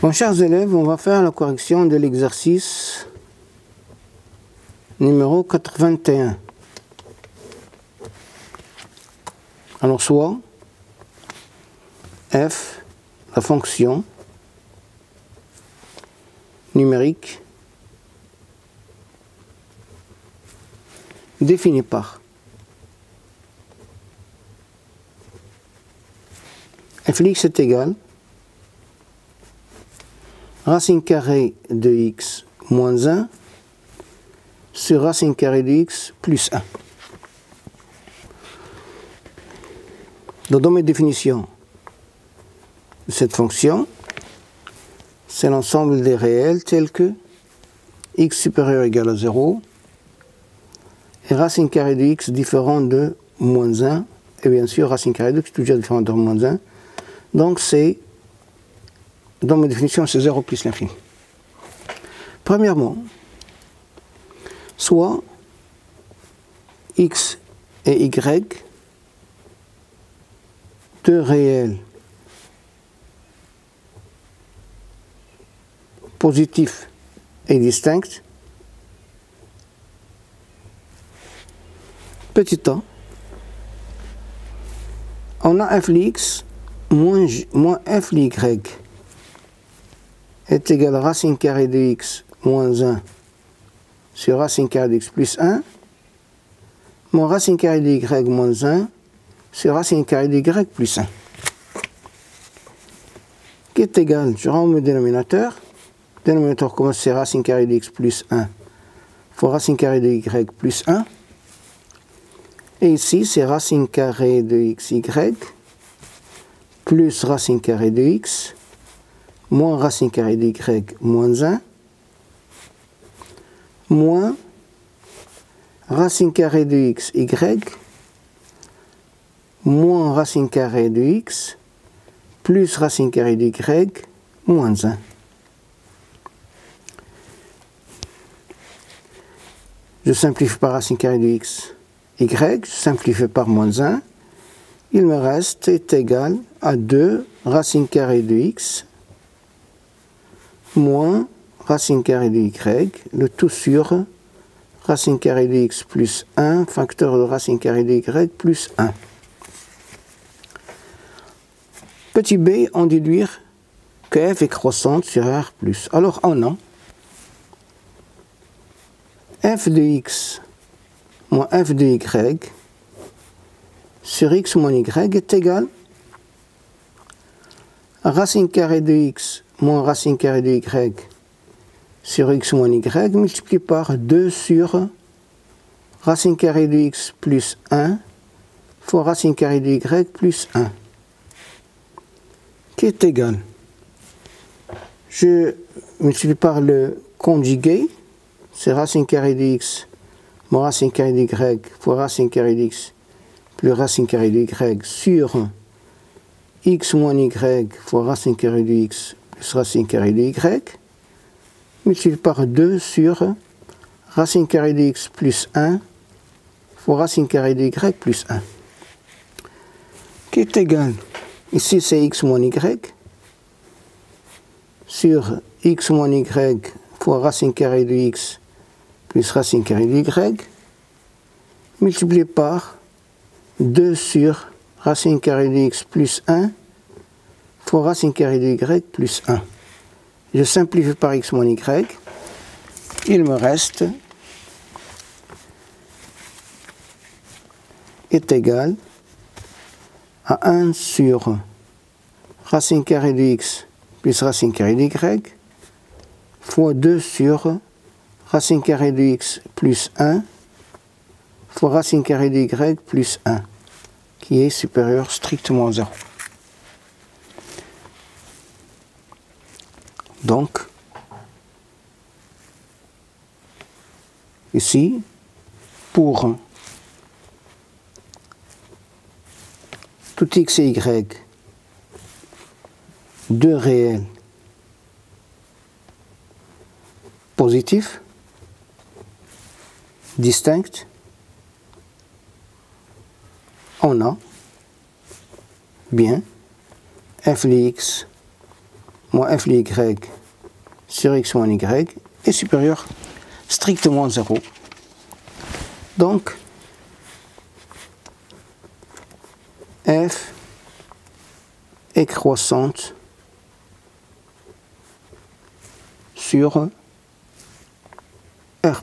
Bon, chers élèves, on va faire la correction de l'exercice numéro 81. Alors, soit f, la fonction numérique définie par f de x est égal racine carrée de x moins 1 sur racine carrée de x plus 1. Donc, dans mes définitions de cette fonction, c'est l'ensemble des réels tels que x supérieur ou égal à 0 et racine carrée de x différent de moins 1, et bien sûr racine carrée de x toujours différent de moins 1. Donc c'est, dans mes définitions, c'est 0 plus l'infini. Premièrement, soit x et y, deux réels positifs et distincts, petit a, on a f de x moins f de y est égal à racine carrée de x moins 1 sur racine carrée de x plus 1, moins racine carrée de y moins 1 sur racine carrée de y plus 1, qui est égal, je rends le dénominateur. Le dénominateur commence c'est racine carrée de x plus 1 fois racine carrée de y plus 1. Et ici, c'est racine carrée de xy plus racine carrée de x moins racine carrée de y moins 1 moins racine carrée de x, y moins racine carrée de x plus racine carrée de y moins 1. Je simplifie par racine carrée de x, y, je simplifie par moins 1. Il me reste est égal à 2 racine carrée de x moins racine carrée de y, le tout sur racine carrée de x plus 1, facteur de racine carrée de y plus 1. Petit b, on déduire que f est croissante sur r plus. Alors on a f de x moins f de y sur x moins y est égal à racine carrée de x moins racine carrée de y sur x moins y multiplié par 2 sur racine carrée de x plus 1 fois racine carrée de y plus 1, qui est égal, je multiplie par le conjugué, c'est racine carrée de x moins racine carrée de y fois racine carrée de x plus racine carrée de y sur x moins y fois racine carrée de x plus racine carrée de y, multiplié par 2 sur racine carrée de x plus 1 fois racine carrée de y plus 1, qui est égal, ici c'est x moins y, sur x moins y fois racine carrée de x plus racine carrée de y, multiplié par 2 sur racine carrée de x plus 1 fois racine carrée de y plus 1. Je simplifie par x moins y, il me reste est égal à 1 sur racine carrée de x plus racine carrée de y fois 2 sur racine carrée de x plus 1 fois racine carrée de y plus 1, qui est supérieur strictement à 0. Donc, ici, pour tout x et y, deux réels positifs, distincts, on a bien f de x moins f de y sur x moins y est supérieur strictement à 0. Donc, f est croissante sur R+.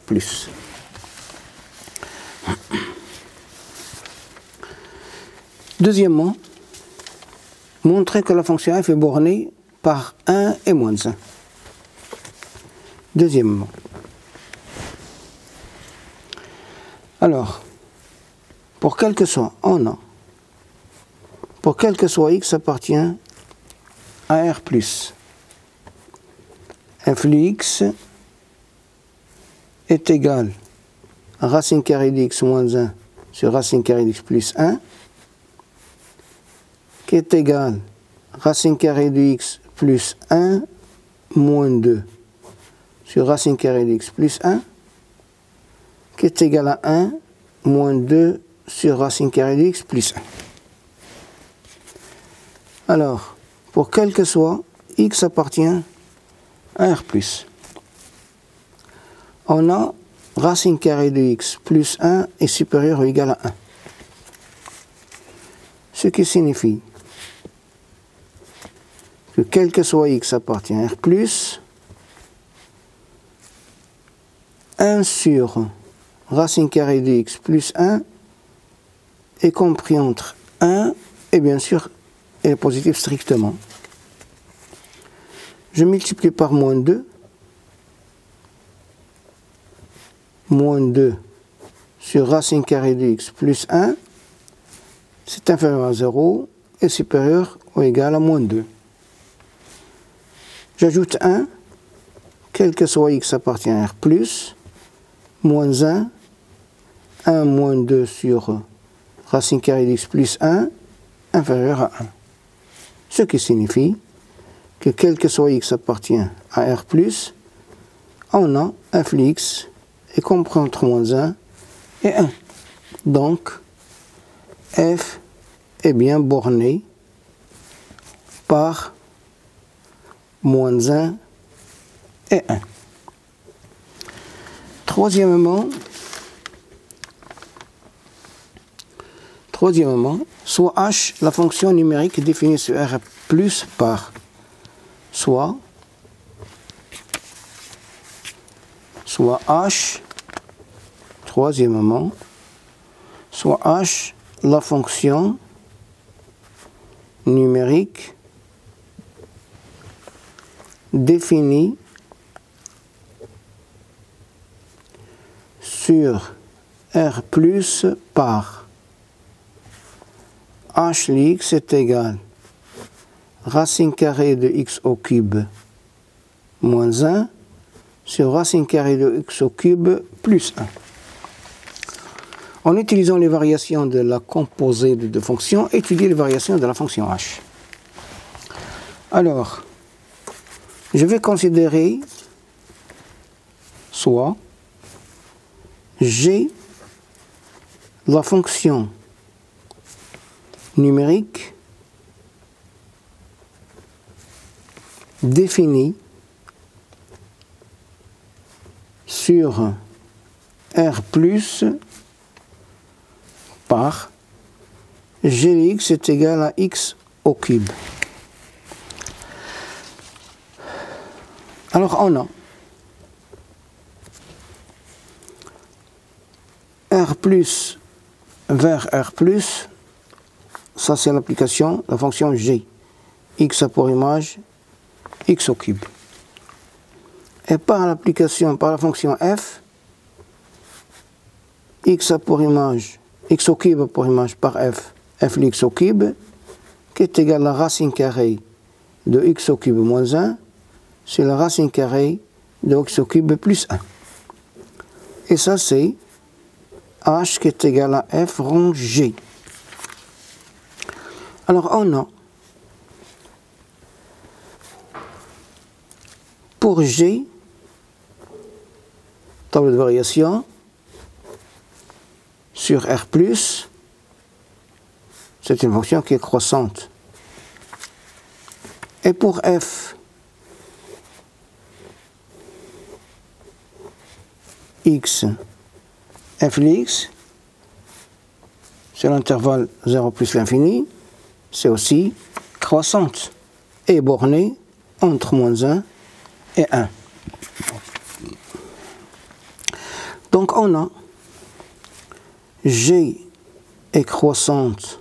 Deuxièmement, montrer que la fonction f est bornée par 1 et moins 1. Deuxièmement. Alors, pour quel que soit, on a, pour quel que soit x appartient à R+, f de x est égal à racine carrée de x moins 1 sur racine carrée de x plus 1, qui est égal à racine carrée de x plus 1 moins 2 sur racine carrée de x plus 1, qui est égal à 1 moins 2 sur racine carrée de x plus 1. Alors, pour quel que soit, x appartient à R+. On a racine carrée de x plus 1 est supérieur ou égal à 1. Ce qui signifie que quel que soit x appartient à R+, 1 sur racine carrée de x plus 1 est compris entre 1 et bien sûr est positif strictement. Je multiplie par moins 2. Moins 2 sur racine carrée de x plus 1, c'est inférieur à 0 et supérieur ou égal à moins 2. J'ajoute 1, quel que soit x appartient à R+, moins 1, 1 moins 2 sur racine carrée de x plus 1, inférieur à 1. Ce qui signifie que quel que soit x appartient à R+, on a f de x est compris entre moins 1 et 1. Donc, f est bien borné par moins 1 et 1. Troisièmement, soit h, la fonction numérique définie sur R+, par soit h, troisièmement, soit h, la fonction numérique définie sur R+, par h de x est égal à racine carrée de x au cube moins 1 sur racine carrée de x au cube plus 1. En utilisant les variations de la composée de deux fonctions, étudier les variations de la fonction h. Alors, je vais considérer soit g, la fonction numérique définie sur R+, par g de x est égal à x au cube. Alors on a R+ vers R+, ça c'est l'application, la fonction g, x a pour image x au cube. Et par l'application, par la fonction f, x a pour image, x au cube pour image par f, f de x au cube, qui est égal à la racine carrée de x au cube moins 1, c'est la racine carrée de x au cube plus 1. Et ça c'est h qui est égal à f rond g. Alors on a pour g, table de variation, sur R+, c'est une fonction qui est croissante. Et pour f, x f de x sur l'intervalle 0 plus l'infini, c'est aussi croissante et bornée entre moins 1 et 1. Donc on a G est croissante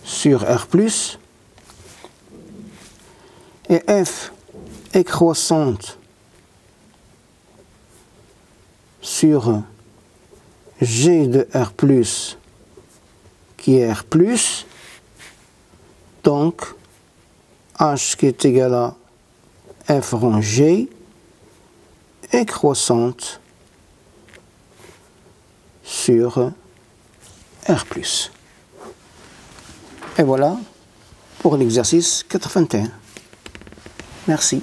sur R+, et F est croissante sur G de R+, qui est R+, donc H qui est égal à F rond G est croissante sur R+. Et voilà pour l'exercice 81. Merci.